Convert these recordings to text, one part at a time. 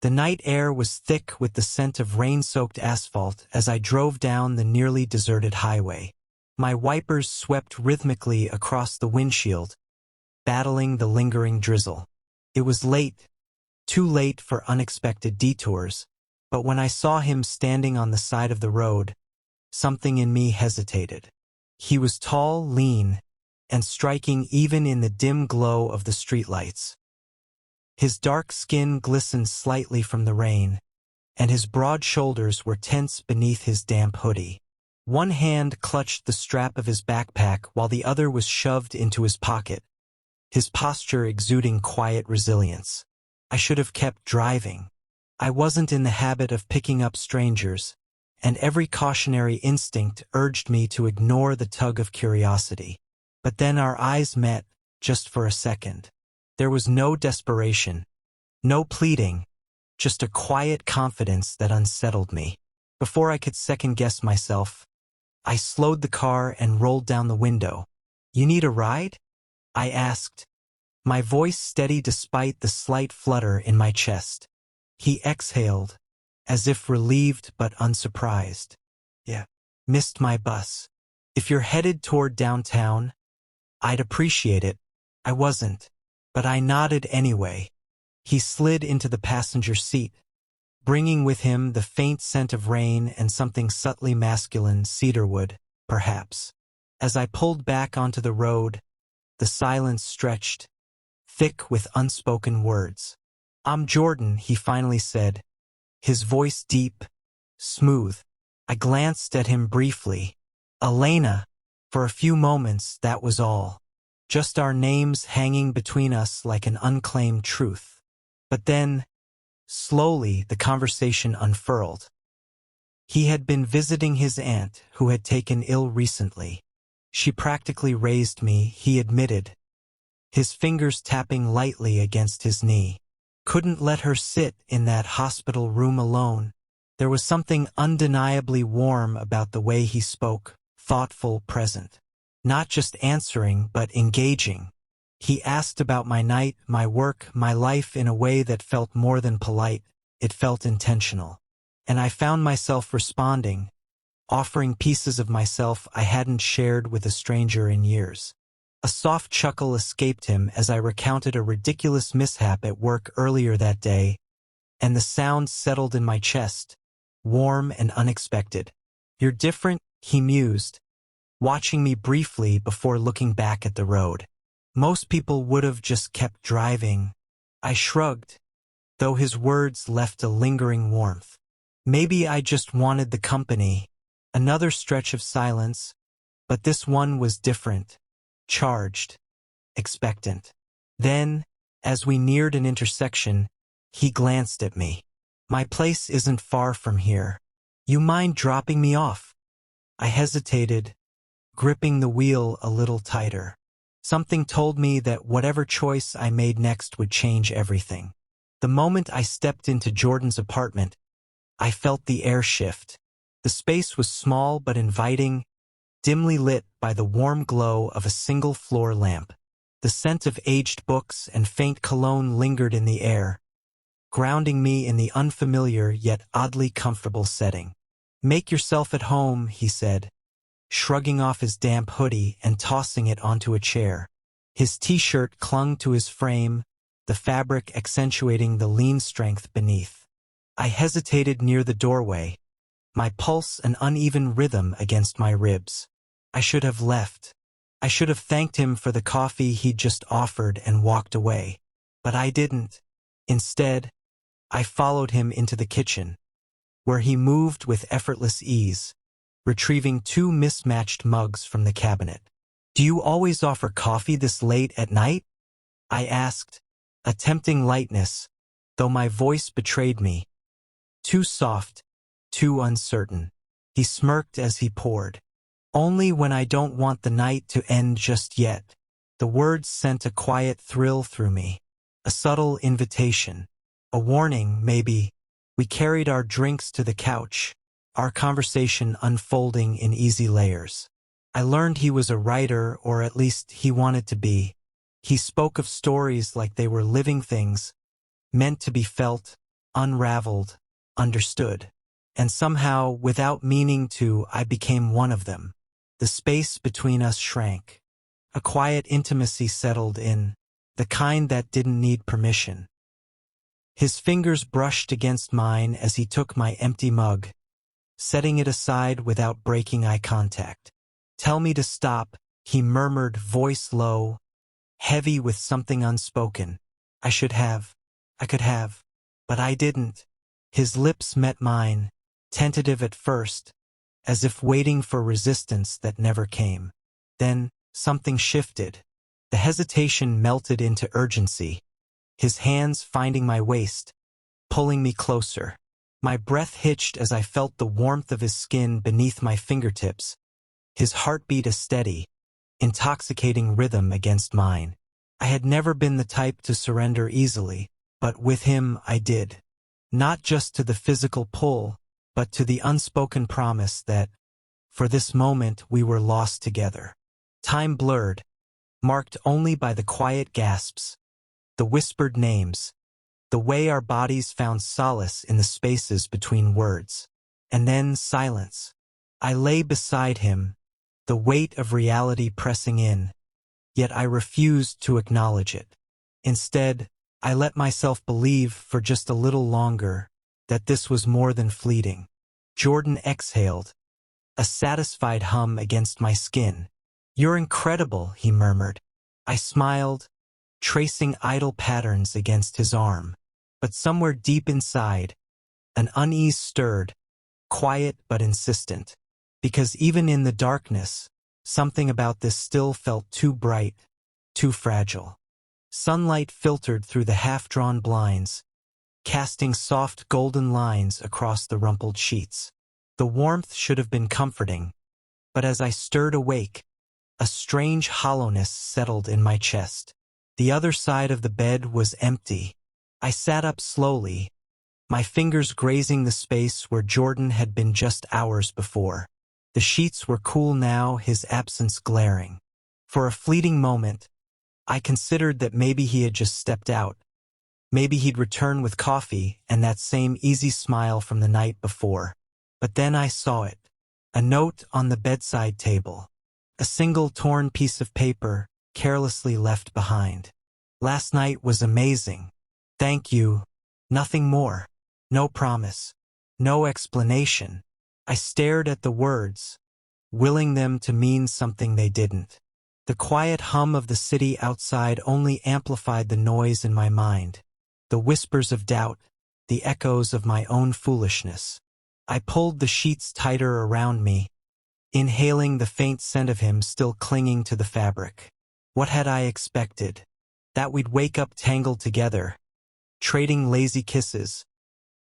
The night air was thick with the scent of rain-soaked asphalt as I drove down the nearly deserted highway. My wipers swept rhythmically across the windshield, battling the lingering drizzle. It was late, too late for unexpected detours, but when I saw him standing on the side of the road, something in me hesitated. He was tall, lean, and striking even in the dim glow of the streetlights. His dark skin glistened slightly from the rain, and his broad shoulders were tense beneath his damp hoodie. One hand clutched the strap of his backpack while the other was shoved into his pocket, his posture exuding quiet resilience. I should have kept driving. I wasn't in the habit of picking up strangers, and every cautionary instinct urged me to ignore the tug of curiosity. But then our eyes met, just for a second. There was no desperation, no pleading, just a quiet confidence that unsettled me. Before I could second-guess myself, I slowed the car and rolled down the window. "You need a ride?" I asked, my voice steady despite the slight flutter in my chest. He exhaled, as if relieved but unsurprised. "Yeah, missed my bus. If you're headed toward downtown, I'd appreciate it." I wasn't, but I nodded anyway. He slid into the passenger seat, bringing with him the faint scent of rain and something subtly masculine, cedarwood, perhaps. As I pulled back onto the road, the silence stretched, thick with unspoken words. "I'm Jordan," he finally said, his voice deep, smooth. I glanced at him briefly. "Elena." For a few moments, that was all. Just our names hanging between us like an unclaimed truth. But then, slowly, the conversation unfurled. He had been visiting his aunt, who had taken ill recently. "She practically raised me," he admitted, his fingers tapping lightly against his knee. "Couldn't let her sit in that hospital room alone." There was something undeniably warm about the way he spoke, thoughtful, present. Not just answering, but engaging. He asked about my night, my work, my life in a way that felt more than polite. It felt intentional. And I found myself responding, offering pieces of myself I hadn't shared with a stranger in years. A soft chuckle escaped him as I recounted a ridiculous mishap at work earlier that day, and the sound settled in my chest, warm and unexpected. "You're different," he mused, watching me briefly before looking back at the road. "Most people would have just kept driving." I shrugged, though his words left a lingering warmth. "Maybe I just wanted the company." Another stretch of silence, but this one was different, charged, expectant. Then, as we neared an intersection, he glanced at me. "My place isn't far from here. You mind dropping me off?" I hesitated, gripping the wheel a little tighter. Something told me that whatever choice I made next would change everything. The moment I stepped into Jordan's apartment, I felt the air shift. The space was small but inviting, dimly lit by the warm glow of a single-floor lamp. The scent of aged books and faint cologne lingered in the air, grounding me in the unfamiliar yet oddly comfortable setting. "Make yourself at home," he said, shrugging off his damp hoodie and tossing it onto a chair. His t-shirt clung to his frame, the fabric accentuating the lean strength beneath. I hesitated near the doorway, my pulse an uneven rhythm against my ribs. I should have left. I should have thanked him for the coffee he'd just offered and walked away. But I didn't. Instead, I followed him into the kitchen, where he moved with effortless ease, retrieving two mismatched mugs from the cabinet. "Do you always offer coffee this late at night?" I asked, a tempting lightness, though my voice betrayed me. Too soft, too uncertain. He smirked as he poured. "Only when I don't want the night to end just yet." The words sent a quiet thrill through me, a subtle invitation, a warning, maybe. We carried our drinks to the couch, our conversation unfolding in easy layers. I learned he was a writer, or at least he wanted to be. He spoke of stories like they were living things, meant to be felt, unraveled, understood. And somehow, without meaning to, I became one of them. The space between us shrank. A quiet intimacy settled in, the kind that didn't need permission. His fingers brushed against mine as he took my empty mug, setting it aside without breaking eye contact. "Tell me to stop," he murmured, voice low, heavy with something unspoken. I could have, but I didn't. His lips met mine, tentative at first, as if waiting for resistance that never came. Then, something shifted. The hesitation melted into urgency, his hands finding my waist, pulling me closer. My breath hitched as I felt the warmth of his skin beneath my fingertips, his heartbeat a steady, intoxicating rhythm against mine. I had never been the type to surrender easily, but with him I did. Not just to the physical pull, but to the unspoken promise that, for this moment, we were lost together. Time blurred, marked only by the quiet gasps, the whispered names, the way our bodies found solace in the spaces between words. And then silence. I lay beside him, the weight of reality pressing in, yet I refused to acknowledge it. Instead, I let myself believe for just a little longer that this was more than fleeting. Jordan exhaled, a satisfied hum against my skin. "You're incredible," he murmured. I smiled, tracing idle patterns against his arm. But somewhere deep inside, an unease stirred, quiet but insistent. Because even in the darkness, something about this still felt too bright, too fragile. Sunlight filtered through the half-drawn blinds, casting soft golden lines across the rumpled sheets. The warmth should have been comforting, but as I stirred awake, a strange hollowness settled in my chest. The other side of the bed was empty. I sat up slowly, my fingers grazing the space where Jordan had been just hours before. The sheets were cool now, his absence glaring. For a fleeting moment, I considered that maybe he had just stepped out. Maybe he'd return with coffee and that same easy smile from the night before. But then I saw it. A note on the bedside table. A single torn piece of paper, carelessly left behind. "Last night was amazing. Thank you." Nothing more. No promise. No explanation. I stared at the words, willing them to mean something they didn't. The quiet hum of the city outside only amplified the noise in my mind. The whispers of doubt, the echoes of my own foolishness. I pulled the sheets tighter around me, inhaling the faint scent of him still clinging to the fabric. What had I expected? That we'd wake up tangled together, trading lazy kisses,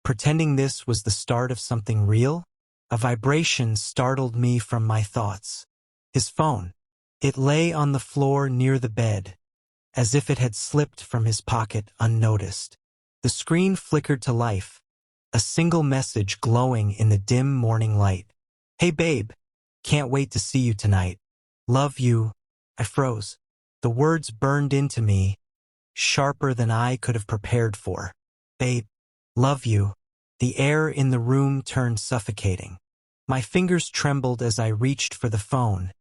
pretending this was the start of something real? A vibration startled me from my thoughts. His phone. It lay on the floor near the bed, as if it had slipped from his pocket unnoticed. The screen flickered to life, a single message glowing in the dim morning light. "Hey babe, can't wait to see you tonight. Love you." I froze. The words burned into me, sharper than I could have prepared for. "Babe, love you." The air in the room turned suffocating. My fingers trembled as I reached for the phone,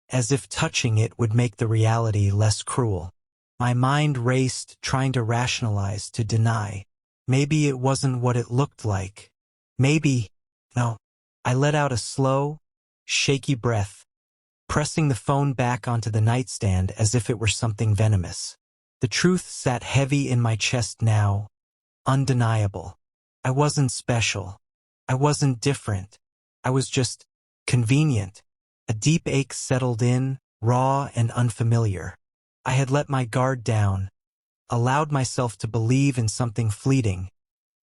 as if touching it would make the reality less cruel. My mind raced, trying to rationalize, to deny. Maybe it wasn't what it looked like. No. I let out a slow, shaky breath, pressing the phone back onto the nightstand as if it were something venomous. The truth sat heavy in my chest now, undeniable. I wasn't special. I wasn't different. I was just convenient. A deep ache settled in, raw and unfamiliar. I had let my guard down, allowed myself to believe in something fleeting,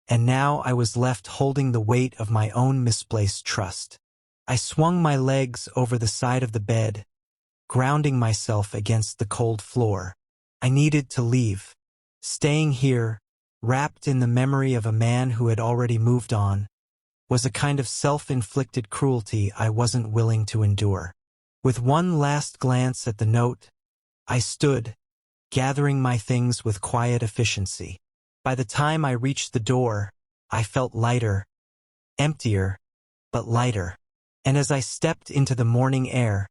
and now I was left holding the weight of my own misplaced trust. I swung my legs over the side of the bed, grounding myself against the cold floor. I needed to leave. Staying here, wrapped in the memory of a man who had already moved on, was a kind of self-inflicted cruelty I wasn't willing to endure. With one last glance at the note, I stood, gathering my things with quiet efficiency. By the time I reached the door, I felt lighter, emptier, but lighter. And as I stepped into the morning air,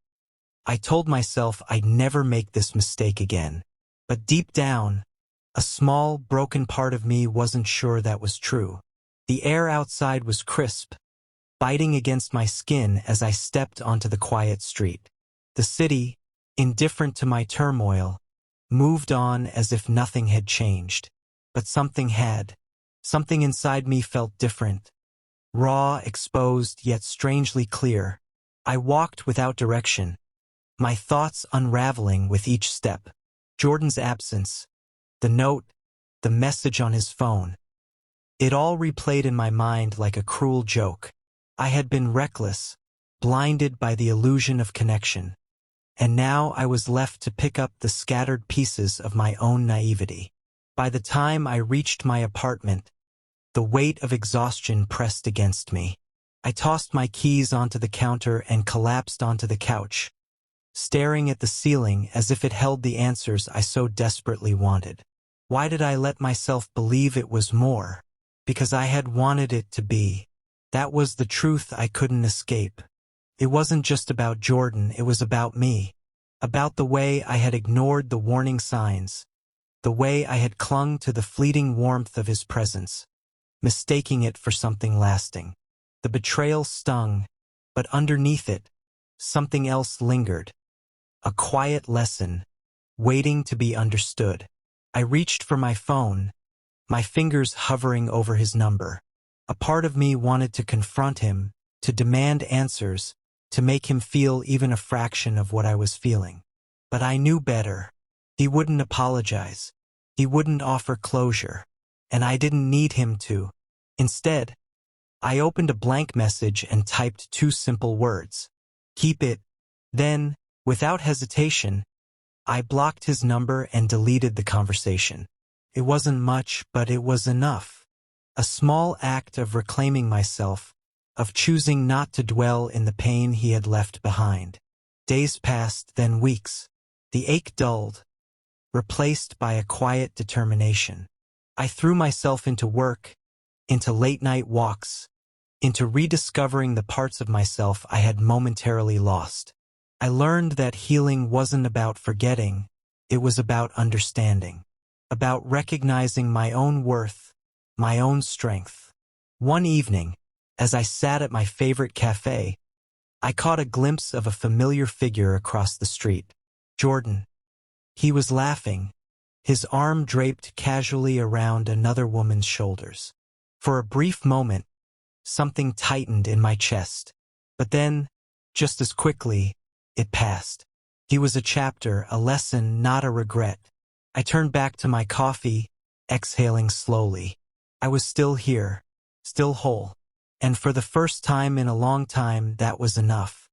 I told myself I'd never make this mistake again. But deep down, a small, broken part of me wasn't sure that was true. The air outside was crisp, biting against my skin as I stepped onto the quiet street. The city, indifferent to my turmoil, moved on as if nothing had changed. But something had. Something inside me felt different. Raw, exposed, yet strangely clear. I walked without direction, my thoughts unraveling with each step. Jordan's absence, the note, the message on his phone. It all replayed in my mind like a cruel joke. I had been reckless, blinded by the illusion of connection. And now I was left to pick up the scattered pieces of my own naivety. By the time I reached my apartment, the weight of exhaustion pressed against me. I tossed my keys onto the counter and collapsed onto the couch, staring at the ceiling as if it held the answers I so desperately wanted. Why did I let myself believe it was more? Because I had wanted it to be. That was the truth I couldn't escape. It wasn't just about Jordan, it was about me. About the way I had ignored the warning signs. The way I had clung to the fleeting warmth of his presence, mistaking it for something lasting. The betrayal stung, but underneath it, something else lingered. A quiet lesson, waiting to be understood. I reached for my phone, my fingers hovering over his number. A part of me wanted to confront him, to demand answers, to make him feel even a fraction of what I was feeling. But I knew better. He wouldn't apologize. He wouldn't offer closure. And I didn't need him to. Instead, I opened a blank message and typed 2 simple words. Keep it. Then, without hesitation, I blocked his number and deleted the conversation. It wasn't much, but it was enough. A small act of reclaiming myself, of choosing not to dwell in the pain he had left behind. Days passed, then weeks. The ache dulled, replaced by a quiet determination. I threw myself into work, into late-night walks, into rediscovering the parts of myself I had momentarily lost. I learned that healing wasn't about forgetting, it was about understanding, about recognizing my own worth, my own strength. One evening, as I sat at my favorite cafe, I caught a glimpse of a familiar figure across the street. Jordan. He was laughing, his arm draped casually around another woman's shoulders. For a brief moment, something tightened in my chest. But then, just as quickly, it passed. He was a chapter, a lesson, not a regret. I turned back to my coffee, exhaling slowly. I was still here, still whole. And for the first time in a long time, that was enough.